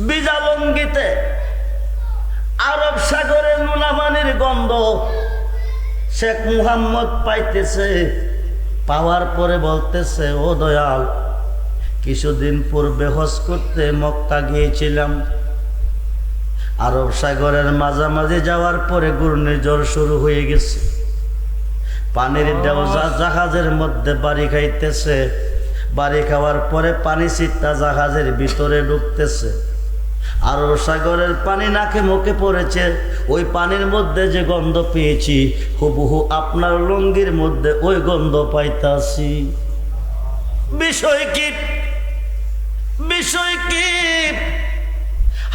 বিজালঙ্গিতে আরব সাগরের নুনামানির গন্ধ শেখ মুহাম্মদ পাইতেছে। পাওয়ার পরে বলতেছে, ও দয়াল, কিছুদিন পূর্বে হজ করতে মক্কা গিয়েছিলাম। আরব সাগরের মাঝামাঝি যাওয়ার পরে ঘূর্ণিঝড় শুরু হয়ে গেছে। পানির ঢেউ জাহাজের মধ্যে বাড়ি খাইতেছে। বাড়ি খাওয়ার পরে পানি ছিটা জাহাজের ভিতরে ঢুকতেছে। আরব সাগরের পানি নাকে মুখে পড়েছে। ওই পানির মধ্যে যে গন্ধ পেয়েছি, হুবহু আপনার লুঙ্গির মধ্যে ওই গন্ধ পাইতাছি। বিষয় কি? বিষয় কি?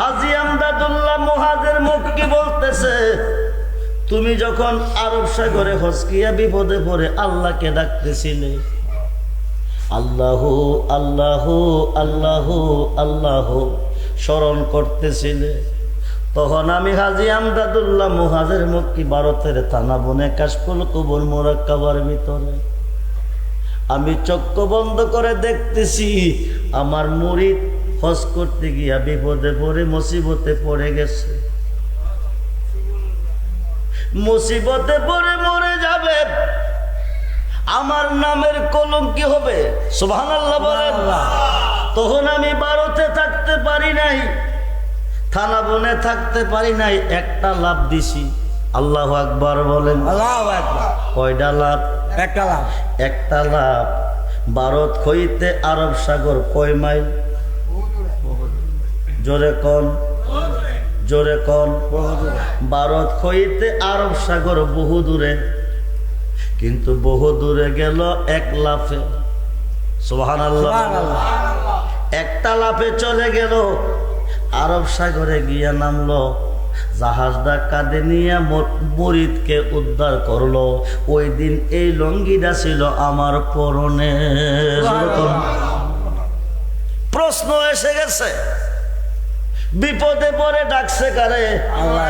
হাজী আমদাদুল্লাহ মুহাজির মক্কি বলতেছে, তুমি যখন আরব সাগরে হজকিয়া বিপদে পড়ে আল্লাহকে ডাকতেছিলে, আল্লাহ আল্লাহ আল্লাহ আল্লাহ স্মরণ করতেছিলে, তখন আমি হাজী আমদাদুল্লাহ মুহাজির মক্কি ভারতের থানা বনে কাশফুল কুবুর মুরাক্কাবার ভিতরে আমি চক্ষু বন্ধ করে দেখতেছি আমার মুরিদ হজ করতে গিয়া বিপদে পড়ে মুসিবতে পড়ে গেছে। মুসিবতে পড়ে মরে যাবে, আমার নামের কলঙ্কি হবে। সুবহানাল্লাহ বলেন। তখন আমি ভারতে থাকতে পারি নাই, থানা বনে থাকতে পারি নাই, একটা লাভ দিছি। আল্লাহু আকবার বলেন। আল্লাহু আকবার। কয়টা লাভ? একটা লাভ। একটা লাভ। ভারত হইতে আরব সাগর কয় মাইল? জোরে কোন, জোরে কোন। ভারত হইতে আরব সাগর বহু দূরে, কিন্তু বহু দূরে গেল এক লাফে। সুবহানাল্লাহ। একটা লাফে চলে গেল, আরব সাগরে গিয়া নামলো। জাহাজটা কাঁধে নিয়ে মুরিদকে উদ্ধার করলো। ওই দিন এই লঙ্গিটা ছিল আমার পরনে। প্রশ্ন এসে গেছে, বিপদে পড়ে ডাকছে কারে? আল্লাহ।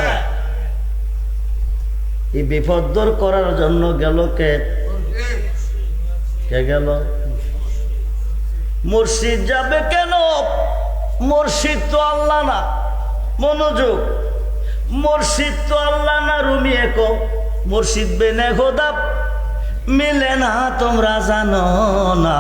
এই বিপদ দূর করার জন্য গেল কে? কে গেল? মুর্শিদ যাবে কেন? মুর্শিদ তো আল্লাহ না। মনোযোগ, মুর্শিদ তো আল্লাহ না। রুমি একো মুর্শিদ বেনে খোদা মিলে না, তোমরা জানো না।